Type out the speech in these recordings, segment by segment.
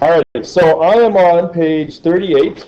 All right, so I am on page 38,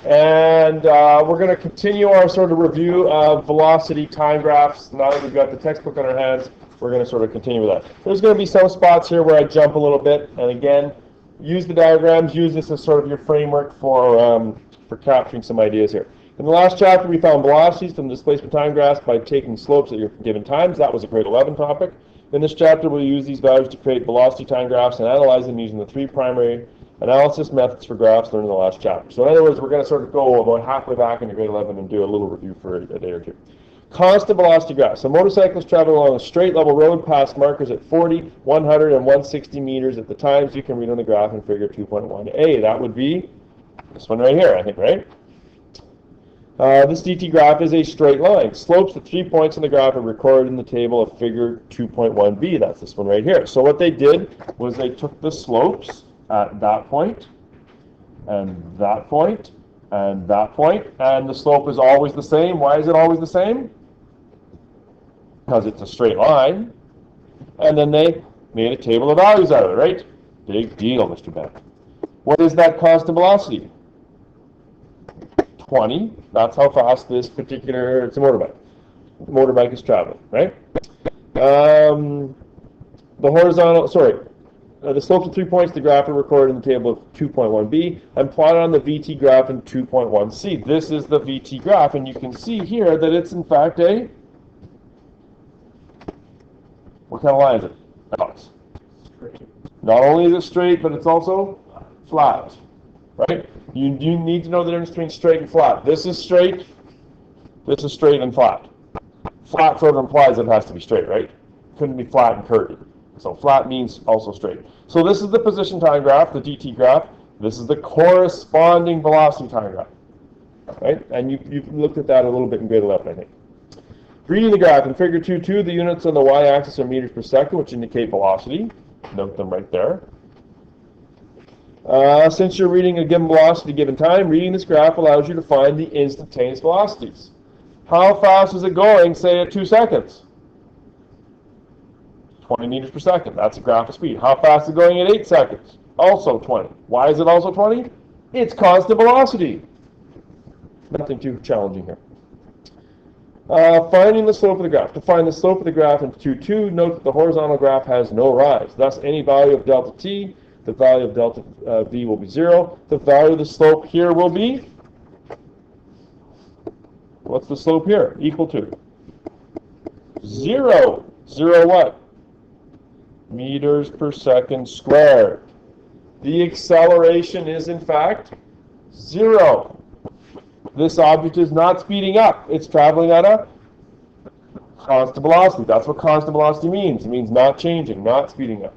and we're going to continue our sort of review of velocity time graphs. Now that we've got the textbook on our hands, we're going to sort of continue with that. There's going to be some spots here where I jump a little bit, and again, use the diagrams, use this as sort of your framework for capturing some ideas here. In the last chapter, we found velocities from displacement time graphs by taking slopes at your given times. That was a grade 11 topic. In this chapter, we'll use these values to create velocity time graphs and analyze them using the three primary analysis methods for graphs learned in the last chapter. So in other words, we're going to sort of go about halfway back into grade 11 and do a little review for a day or two. Constant velocity graphs. So motorcyclists travel along a straight level road past markers at 40, 100, and 160 meters at the times you can read on the graph in figure 2.1a. That would be this one right here, I think, right? This DT graph is a straight line. Slopes at 3 points on the graph are recorded in the table of figure 2.1b. That's this one right here. So what they did was they took the slopes at that point, and that point, and that point, and the slope is always the same. Why is it always the same? Because it's a straight line. And then they made a table of values out of it, right? Big deal, Mr. Beck. What is that constant velocity? 20. That's how fast this particular, it's a motorbike. The motorbike is traveling, right? The slopes of 3 points of the graph are recorded in the table of 2.1b and plotted on the VT graph in 2.1c. This is the VT graph, and you can see here that it's in fact a, what kind of line is it? Not only is it straight, but it's also flat, right? You need to know the difference between straight and flat. This is straight and flat. Flat sort of implies it has to be straight, right? Couldn't be flat and curved. So flat means also straight. So this is the position time graph, the DT graph. This is the corresponding velocity time graph, right? And you've looked at that a little bit in grade 11, I think. Reading the graph in figure 2.2, the units on the y-axis are meters per second, which indicate velocity. Note them right there. Since you're reading a given velocity at a given time, reading this graph allows you to find the instantaneous velocities. How fast is it going, say, at 2 seconds? 20 meters per second. That's a graph of speed. How fast is it going at 8 seconds? Also 20. Why is it also 20? It's constant velocity. Nothing too challenging here. Finding the slope of the graph. To find the slope of the graph in 2.2, note that the horizontal graph has no rise. Thus, any value of delta t, the value of delta v will be 0. The value of the slope here will be, what's the slope here? Equal to 0. 0 what? Meters per second squared. The acceleration is in fact 0. This object is not speeding up. It's traveling at a constant velocity. That's what constant velocity means. It means not changing, not speeding up.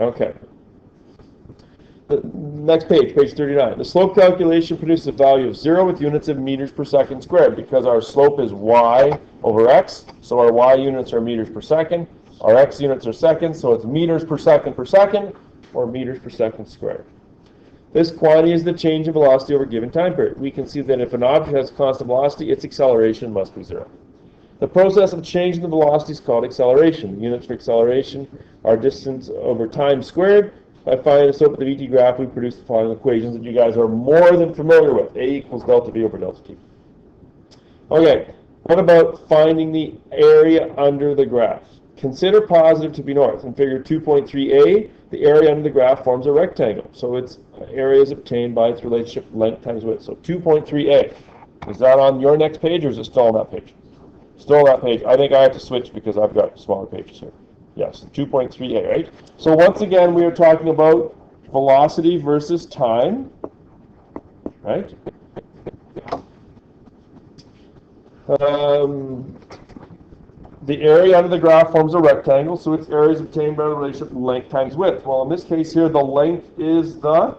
Okay. The next page, page 39. The slope calculation produces a value of 0 with units of meters per second squared because our slope is y over x, so our y units are meters per second. Our x units are seconds, so it's meters per second, or meters per second squared. This quantity is the change in velocity over a given time period. We can see that if an object has constant velocity, its acceleration must be 0. The process of changing the velocity is called acceleration. The units for acceleration are distance over time squared. By finding the slope of the VT graph, we produce the following equations that you guys are more than familiar with. A equals delta V over delta T. Okay, what about finding the area under the graph? Consider positive to be north. In figure 2.3a, the area under the graph forms a rectangle. So its area is obtained by its relationship length times width. So 2.3a. Is that on your next page, or is it still on that page? Still on that page. I think I have to switch because I've got smaller pages here. Yes, 2.3a, right? So once again, we are talking about velocity versus time, right? The area under the graph forms a rectangle, so its area is obtained by the relationship length times width. Well, in this case here, the length is the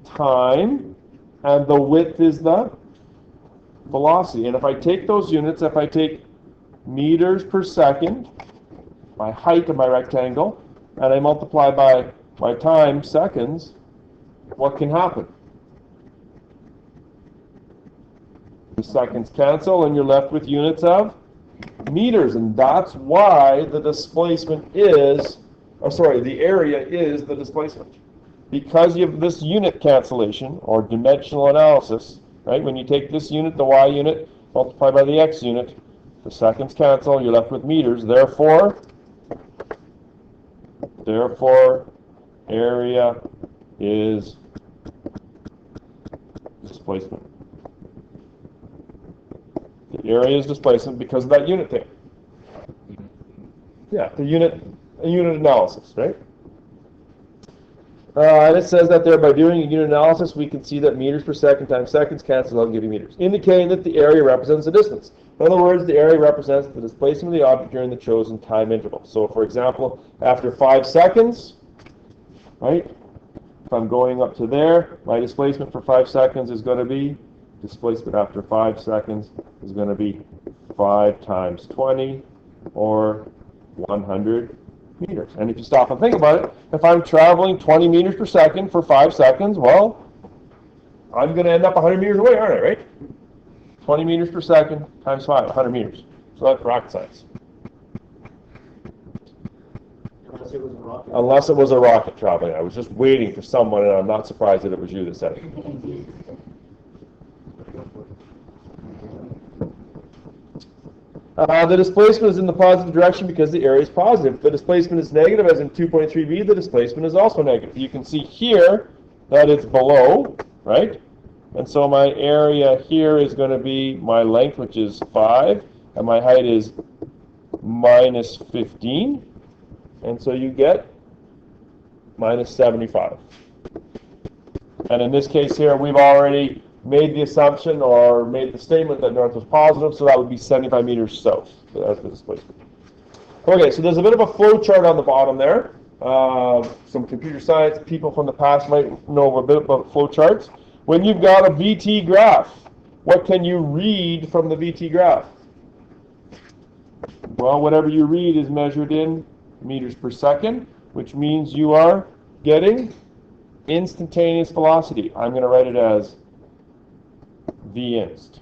time, and the width is the velocity. And if I take those units, if I take meters per second, my height of my rectangle, and I multiply by my time, seconds, what can happen? The seconds cancel, and you're left with units of meters, and that's why the displacement is the area is the displacement. Because you have this unit cancellation, or dimensional analysis, right? When you take this unit, the y unit, multiply by the x unit, the seconds cancel, you're left with meters. Therefore, area is displacement. The area is displacement because of that unit thing. Yeah, a unit analysis, right? And it says that there, by doing a unit analysis, we can see that meters per second times seconds cancels out and give you meters, indicating that the area represents the distance. In other words, the area represents the displacement of the object during the chosen time interval. So, for example, after 5 seconds, right, if I'm going up to there, my displacement for 5 seconds is going to be, displacement after 5 seconds is going to be 5 times 20, or 100 meters. And if you stop and think about it, if I'm traveling 20 meters per second for 5 seconds, well, I'm going to end up 100 meters away, aren't I, right? 20 meters per second times 5, 100 meters. So that's rocket science. Unless it was a rocket. Unless it was a rocket traveling. I was just waiting for someone, and I'm not surprised that it was you that said it. The displacement is in the positive direction because the area is positive. If the displacement is negative, as in 2.3b, the displacement is also negative. You can see here that it's below, right? And so my area here is going to be my length, which is 5, and my height is minus 15. And so you get minus 75. And in this case here, we've already made the assumption or made the statement that north was positive, so that would be 75 meters south. So that's the displacement. Okay, so there's a bit of a flow chart on the bottom there. Some computer science people from the past might know a bit about flow charts. When you've got a VT graph, what can you read from the VT graph? Well, whatever you read is measured in meters per second, which means you are getting instantaneous velocity. I'm going to write it as V-inst.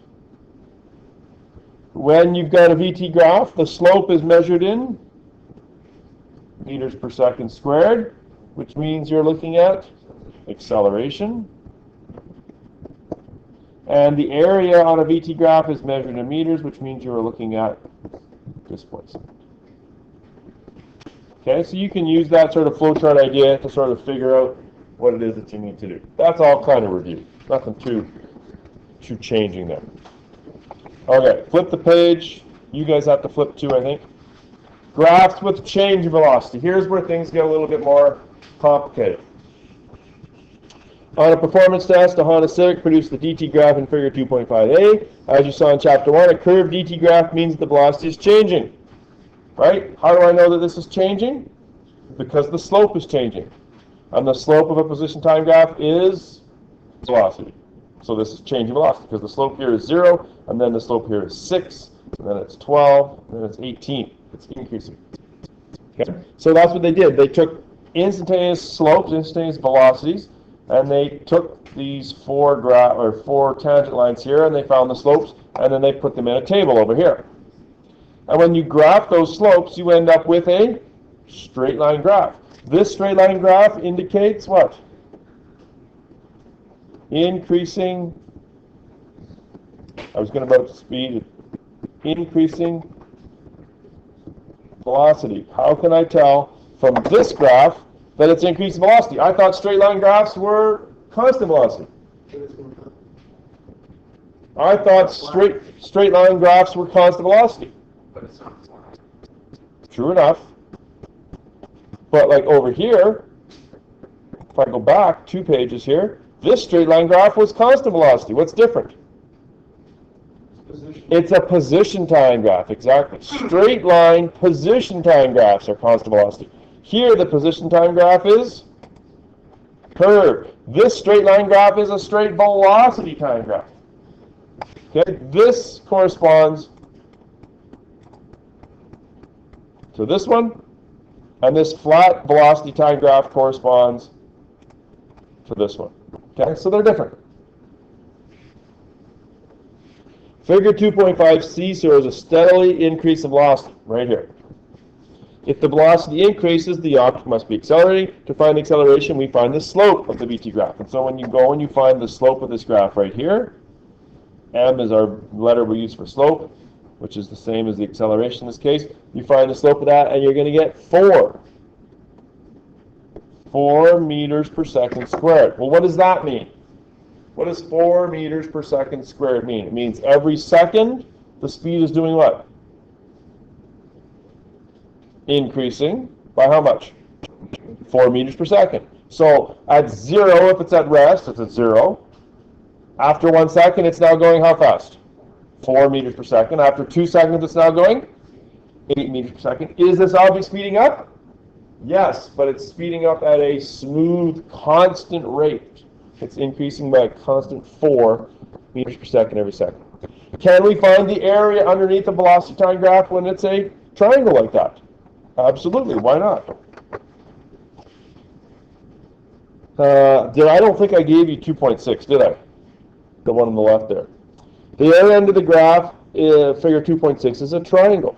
When you've got a VT graph, the slope is measured in meters per second squared, which means you're looking at acceleration. And the area on a VT graph is measured in meters, which means you're looking at displacement. Okay, so you can use that sort of flowchart idea to sort of figure out what it is that you need to do. That's all kind of review. Nothing too changing there. Okay, flip the page. You guys have to flip too, I think. Graphs with change in velocity. Here's where things get a little bit more complicated. On a performance test, a Honda Civic produced the DT graph in figure 2.5a. As you saw in chapter 1, a curved DT graph means the velocity is changing. Right? How do I know that this is changing? Because the slope is changing. And the slope of a position time graph is velocity. So this is change in velocity because the slope here is 0, and then the slope here is 6, and then it's 12, and then it's 18. It's increasing. Okay? So that's what they did. They took instantaneous slopes, instantaneous velocities, and they took these four tangent lines here, and they found the slopes, and then they put them in a table over here. And when you graph those slopes, you end up with a straight line graph. This straight line graph indicates what? Increasing, I was going about speed, increasing velocity. How can I tell from this graph that it's increasing velocity? I thought straight line graphs were constant velocity. I thought straight line graphs were constant velocity. True enough. But like over here, if I go back 2 pages here, this straight line graph was constant velocity. What's different? It's a position time graph, exactly. Straight line position time graphs are constant velocity. Here the position time graph is curved. This straight line graph is a straight velocity time graph. Okay, this corresponds to this one, and this flat velocity time graph corresponds to this one. Okay, so they're different. Figure 2.5c shows a steadily increasing velocity right here. If the velocity increases, the object must be accelerating. To find the acceleration, we find the slope of the VT graph. And so when you go and you find the slope of this graph right here, m is our letter we use for slope, which is the same as the acceleration in this case. You find the slope of that, and you're going to get 4. 4 meters per second squared. Well, what does that mean? What does 4 meters per second squared mean? It means every second, the speed is doing what? Increasing by how much? 4 meters per second. So at 0, if it's at rest, it's at 0. After 1 second, it's now going how fast? 4 meters per second. After 2 seconds, it's now going 8 meters per second. Is this object speeding up? Yes, but it's speeding up at a smooth, constant rate. It's increasing by a constant 4 meters per second every second. Can we find the area underneath the velocity time graph when it's a triangle like that? Absolutely, why not? I don't think I gave you 2.6, did I? The one on the left there. The area under the graph, figure 2.6, is a triangle.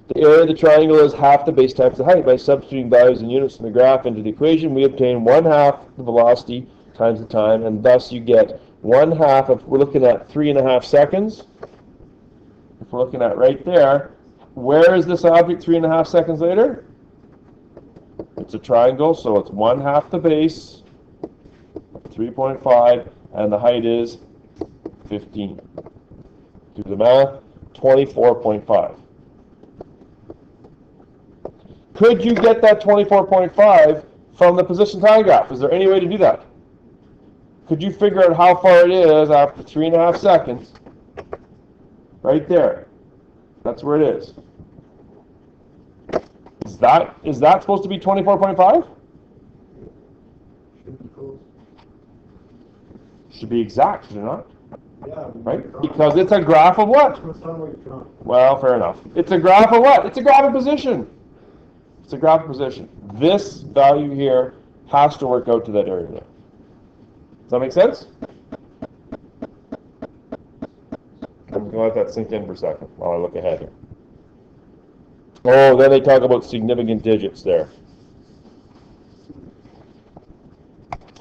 The area of the triangle is half the base times the height. By substituting values and units in the graph into the equation, we obtain 1/2 the velocity times the time, and thus you get 1/2 of, we're looking at 3.5 seconds. If we're looking at right there, where is this object 3.5 seconds later? It's a triangle, so it's 1/2 the base, 3.5, and the height is 15. Do the math, 24.5. Could you get that 24.5 from the position time graph? Is there any way to do that? Could you figure out how far it is after 3.5 seconds? Right there. That's where it is. Is that supposed to be 24.5? Should be close. Should be exact, should it not? Yeah. Right? Because it's a graph of what? It's not like you're trying. Well, fair enough. It's a graph of what? It's a graph of position. It's a graph of position. This value here has to work out to that area there. Does that make sense? I'm going to let that sink in for a second while I look ahead here. Oh, then they talk about significant digits there.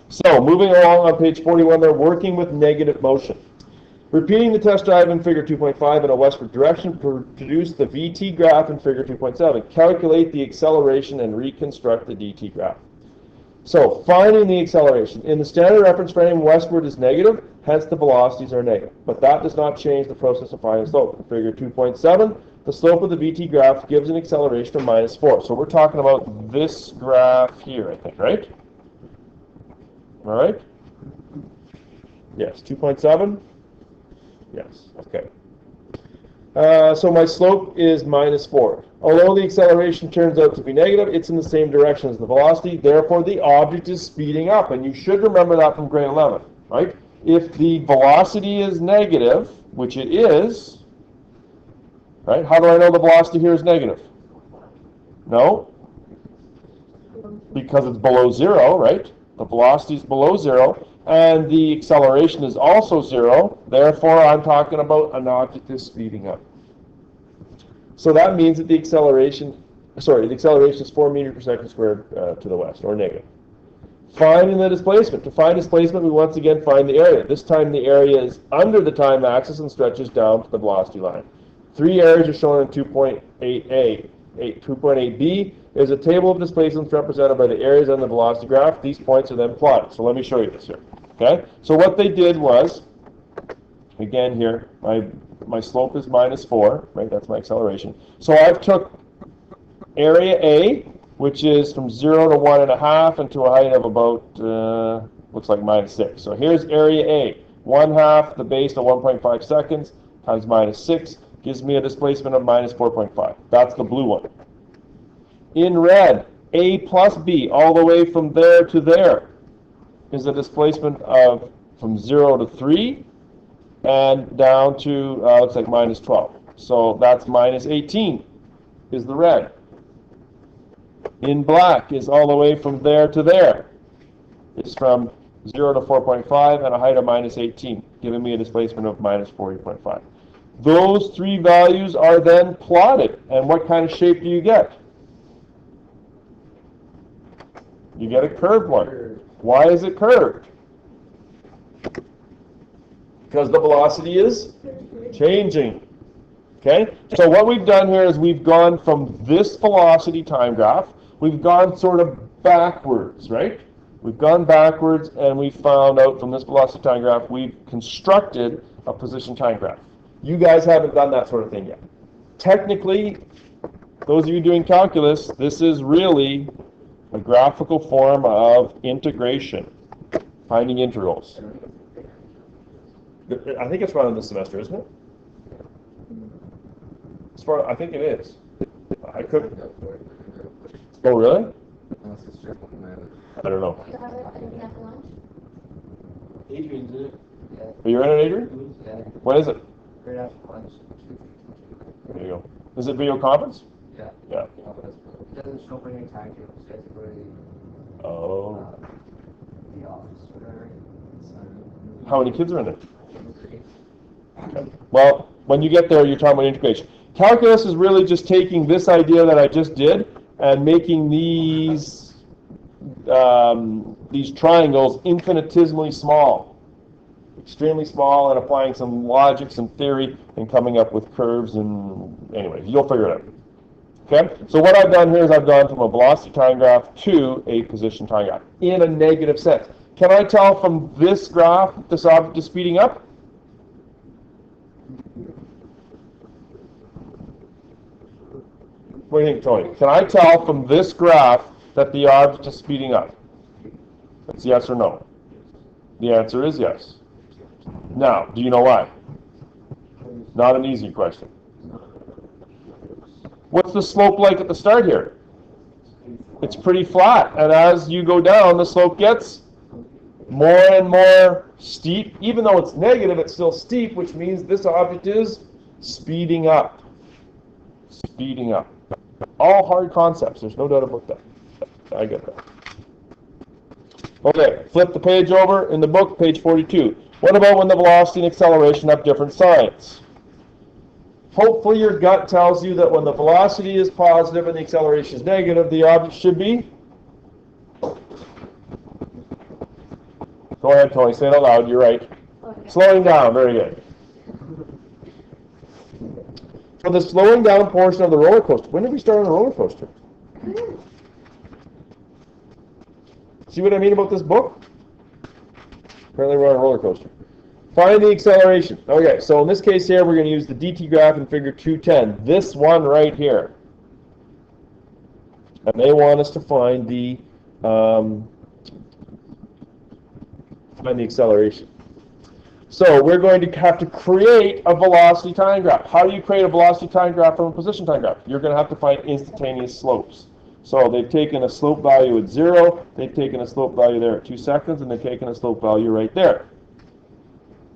So, moving along on page 41, they're working with negative motion. Repeating the test drive in figure 2.5 in a westward direction, produce the VT graph in figure 2.7. Calculate the acceleration and reconstruct the DT graph. So, finding the acceleration. In the standard reference frame, westward is negative, hence the velocities are negative. But that does not change the process of finding slope. In figure 2.7, the slope of the VT graph gives an acceleration of -4. So we're talking about this graph here, I think, right? All right? Yes, 2.7? Yes, okay. So my slope is -4. Although the acceleration turns out to be negative, it's in the same direction as the velocity. Therefore, the object is speeding up. And you should remember that from grade 11, right? If the velocity is negative, which it is, right? How do I know the velocity here is negative? No? Because it's below 0, right? The velocity is below 0. And the acceleration is also 0. Therefore, I'm talking about an object is speeding up. So that means that the acceleration is 4 meters per second squared to the west, or negative. Finding the displacement. To find displacement, we once again find the area. This time the area is under the time axis and stretches down to the velocity line. 3 areas are shown in 2.8a. 2.8b is a table of displacements represented by the areas on the velocity graph. These points are then plotted. So let me show you this here. Okay? So what they did was, again here, my slope is -4, right? That's my acceleration. So I've took area A, which is from 0 to 1.5 and to a height of about, looks like -6. So here's area A. 1/2 the base of 1.5 seconds times -6 gives me a displacement of -4.5. That's the blue one. In red, A plus B, all the way from there to there, is a displacement of from 0 to 3 and down to, looks like -12. So that's -18 is the red. In black is all the way from there to there. It's from 0 to 4.5 and a height of -18, giving me a displacement of -40.5. Those three values are then plotted. And what kind of shape do you get? You get a curved one. Why is it curved? Because the velocity is changing. Okay? So what we've done here is we've gone from this velocity time graph, we've gone sort of backwards, right? We've gone backwards and we found out from this velocity time graph, we've constructed a position time graph. You guys haven't done that sort of thing yet. Technically, those of you doing calculus, this is really a graphical form of integration, finding integrals. I think it's run this semester, isn't it? As far, I think it is. I could. Oh, really? I don't know. Adrian's in it. Are you running, Adrian? What is it? Right after lunch. There you go. Is it video conference? Yeah. Yeah. It doesn't show up any time tables. You have to go to Oh. the office or whatever. How many kids are in it? Okay. Well, when you get there, you're talking about integration. Calculus is really just taking this idea that I just did and making these triangles infinitesimally small, extremely small, and applying some logic, some theory, and coming up with curves. And anyway, you'll figure it out. Okay. So what I've done here is I've gone from a velocity time graph to a position time graph in a negative sense. Can I tell from this graph this object is speeding up? What do you think, Tony? Can I tell from this graph that the object is speeding up? It's yes or no. The answer is yes. Now, do you know why? Not an easy question. What's the slope like at the start here? It's pretty flat, and as you go down, the slope gets more and more steep. Even though it's negative, it's still steep, which means this object is speeding up. Speeding up. All hard concepts, there's no doubt about that. I get that. Okay, flip the page over in the book, page 42. What about when the velocity and acceleration have different signs? Hopefully your gut tells you that when the velocity is positive and the acceleration is negative, the object should be? Go ahead, Tony, say it out loud, you're right. Okay. Slowing down, very good. For the slowing down portion of the roller coaster, when did we start on the roller coaster? See what I mean about this book? Apparently we're on a roller coaster. Find the acceleration. Okay, so in this case here, we're going to use the DT graph in figure 210. This one right here. And they want us to find the acceleration. So we're going to have to create a velocity time graph. How do you create a velocity time graph from a position time graph? You're going to have to find instantaneous slopes. So they've taken a slope value at 0, they've taken a slope value there at 2 seconds, and they've taken a slope value right there.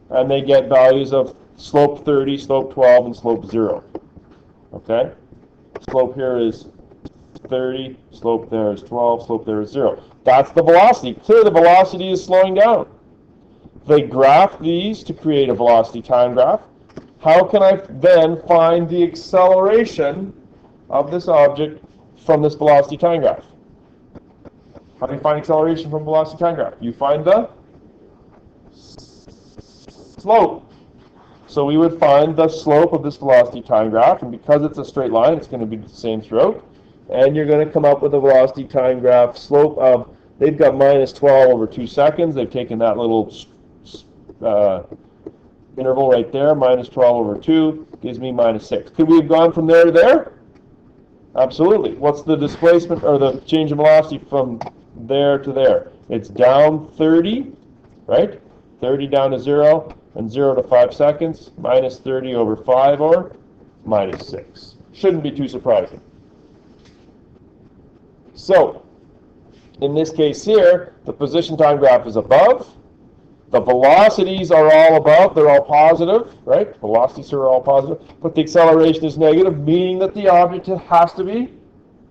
And they get values of slope 30, slope 12, and slope 0. Okay? Slope here is 30, slope there is 12, slope there is 0. That's the velocity. Clearly the velocity is slowing down. They graph these to create a velocity time graph. How can I then find the acceleration of this object from this velocity time graph? How do you find acceleration from velocity time graph? You find the slope. So we would find the slope of this velocity time graph, and because it's a straight line, it's going to be the same throughout. And you're going to come up with a velocity time graph slope of, they've got minus 12 over 2 seconds. They've taken that little interval right there, minus 12 over 2, gives me minus 6. Could we have gone from there to there? Absolutely. What's the displacement, or the change in velocity from there to there? It's down 30, right? 30 down to 0, and 0 to 5 seconds, minus 30 over 5, or minus 6. Shouldn't be too surprising. So, in this case here, the position time graph is above. The velocities are all above, they're all positive, right? Velocities are all positive, but the acceleration is negative, meaning that the object has to be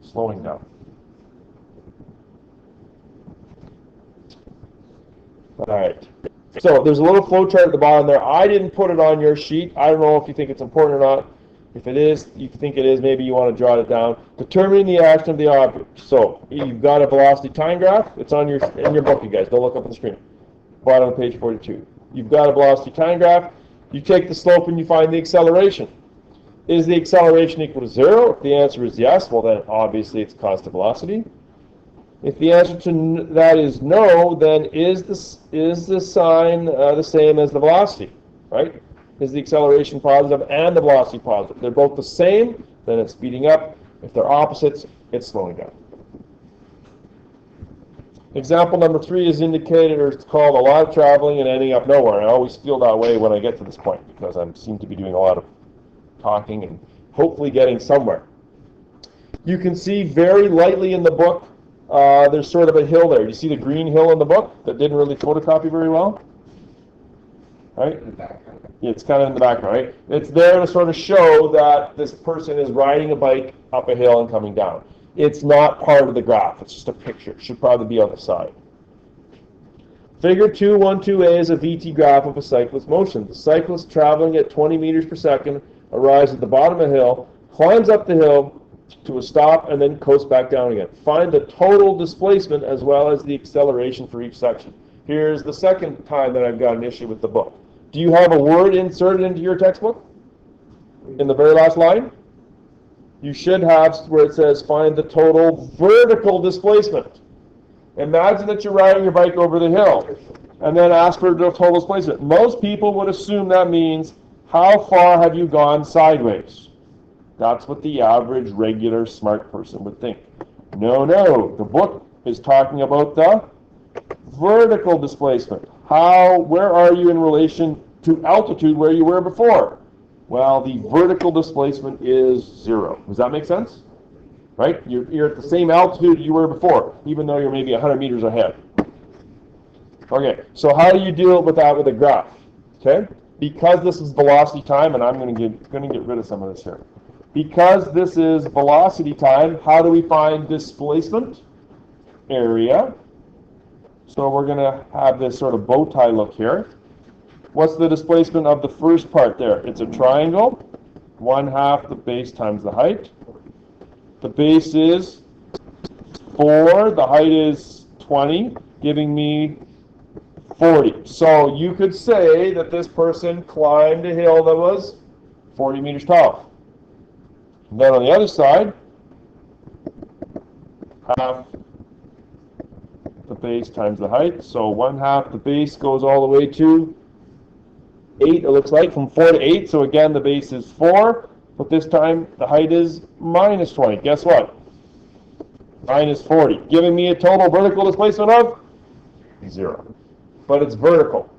slowing down. All right. So there's a little flow chart at the bottom there. I didn't put it on your sheet. I don't know if you think it's important or not. If it is, you think it is, maybe you want to jot it down. Determining the action of the object. So you've got a velocity time graph. It's on in your book, you guys. Don't look up on the screen. Bottom of page 42. You've got a velocity time graph. You take the slope and you find the acceleration. Is the acceleration equal to 0? If the answer is yes, well then obviously it's constant velocity. If the answer to that is no, then is the sign the same as the velocity, right? Is the acceleration positive and the velocity positive? They're both the same, then it's speeding up. If they're opposites, it's slowing down. Example number 3 is indicated, or it's called a lot of traveling and ending up nowhere. And I always feel that way when I get to this point because I seem to be doing a lot of talking and hopefully getting somewhere. You can see very lightly in the book, there's sort of a hill there. You see the green hill in the book that didn't really photocopy very well? Right? In the background. It's kind of in the background, right? It's there to sort of show that this person is riding a bike up a hill and coming down. It's not part of the graph. It's just a picture. It should probably be on the side. Figure 2.12a is a VT graph of a cyclist's motion. The cyclist traveling at 20 meters per second arrives at the bottom of a hill, climbs up the hill to a stop, and then coasts back down again. Find the total displacement as well as the acceleration for each section. Here's the second time that I've got an issue with the book. Do you have a word inserted into your textbook? In the very last line? You should have where it says find the total vertical displacement. Imagine that you're riding your bike over the hill and then ask for the total displacement. Most people would assume that means how far have you gone sideways? That's what the average, regular, smart person would think. No, the book is talking about the vertical displacement. Where are you in relation to altitude where you were before? Well, the vertical displacement is 0. Does that make sense? Right? You're at the same altitude you were before, even though you're maybe 100 meters ahead. Okay, so how do you deal with that with a graph? Okay, because this is velocity time, and I'm going to get rid of some of this here. Because this is velocity time, how do we find displacement? Area. So we're going to have this sort of bow tie look here. What's the displacement of the first part there? It's a triangle. 1/2 the base times the height. The base is 4. The height is 20, giving me 40. So you could say that this person climbed a hill that was 40 meters tall. And then on the other side, half the base times the height. So 1/2 the base goes all the way to 8, it looks like, from 4 to 8. So again, the base is 4, but this time the height is minus 20. Guess what? Minus 40, giving me a total vertical displacement of 0. But it's vertical.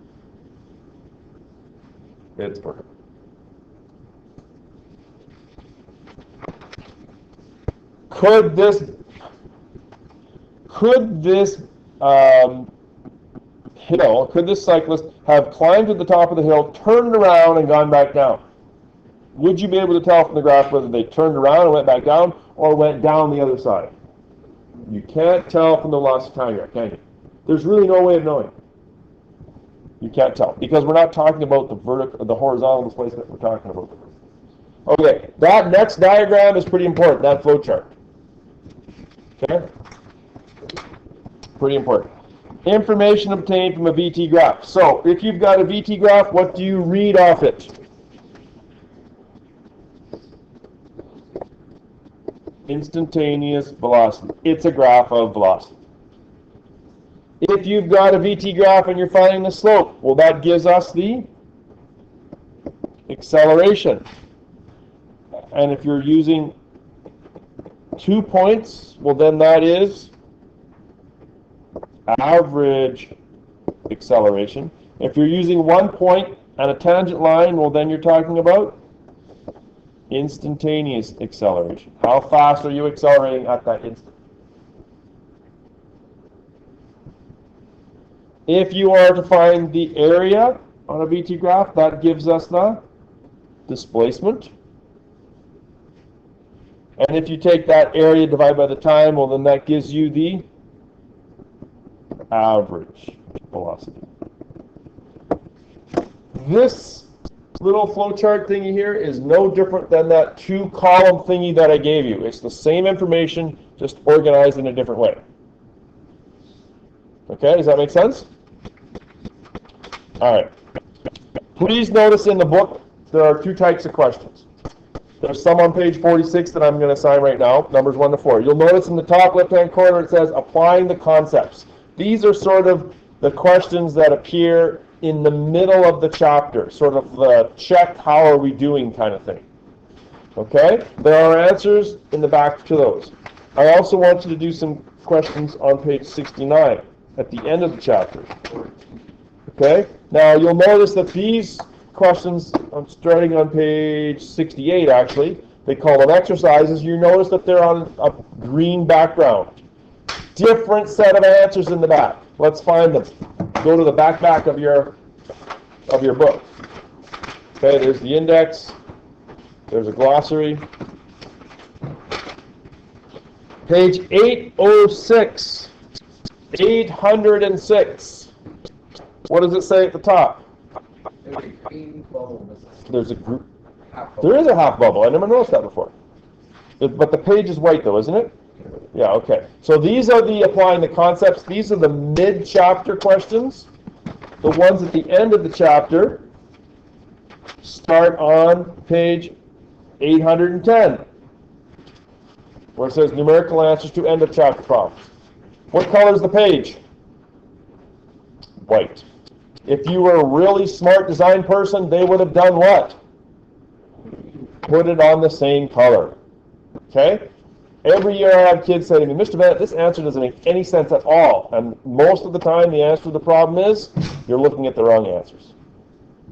It's vertical. Could this hill, could this cyclist have climbed to the top of the hill, turned around, and gone back down? Would you be able to tell from the graph whether they turned around and went back down or went down the other side? You can't tell from the velocity time graph, can you? There's really no way of knowing. You can't tell because we're not talking about the horizontal displacement. We're talking about the vertical. Okay, that next diagram is pretty important. That flow chart. Okay, pretty important. Information obtained from a VT graph. So, if you've got a VT graph, what do you read off it? Instantaneous velocity. It's a graph of velocity. If you've got a VT graph and you're finding the slope, well, that gives us the acceleration. And if you're using 2 points, well, then that is average acceleration. If you're using 1 point and a tangent line, well, then you're talking about instantaneous acceleration. How fast are you accelerating at that instant? If you are to find the area on a VT graph, that gives us the displacement. And if you take that area divided by the time, well, then that gives you the average velocity. This little flowchart thingy here is no different than that 2-column thingy that I gave you. It's the same information, just organized in a different way. Okay, does that make sense? All right. Please notice in the book there are 2 types of questions. There's some on page 46 that I'm going to assign right now, numbers 1 to 4. You'll notice in the top left-hand corner it says applying the concepts. These are sort of the questions that appear in the middle of the chapter, sort of the check, how are we doing kind of thing. Okay? There are answers in the back to those. I also want you to do some questions on page 69 at the end of the chapter. Okay? Now you'll notice that these questions, I'm starting on page 68 actually, they call them exercises. You notice that they're on a green background. Different set of answers in the back. Let's find them. Go to the back of your book. Okay, there's the index. There's a glossary. Page 806. 806. What does it say at the top? There's a green bubble missing. There's a group. Half bubble. There is a half bubble. I never noticed that before. But the page is white though, isn't it? Yeah, okay. So these are the applying the concepts. These are the mid-chapter questions. The ones at the end of the chapter start on page 810, where it says numerical answers to end of chapter problems. What color is the page? White. If you were a really smart design person, they would have done what? Put it on the same color. Okay? Every year I have kids say to me, Mr. Bennett, this answer doesn't make any sense at all. And most of the time the answer to the problem is, you're looking at the wrong answers.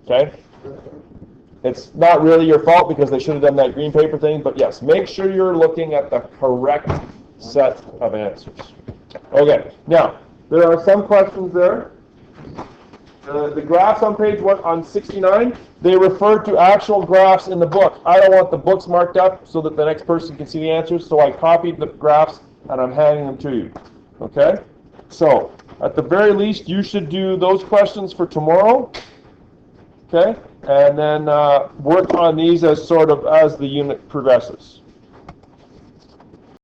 Okay? It's not really your fault because they should have done that green paper thing, but yes, make sure you're looking at the correct set of answers. Okay, now, there are some questions there. The graphs on page 69, they refer to actual graphs in the book. I don't want the books marked up so that the next person can see the answers, so I copied the graphs and I'm handing them to you. Okay? So, at the very least, you should do those questions for tomorrow. Okay? And then work on these as the unit progresses.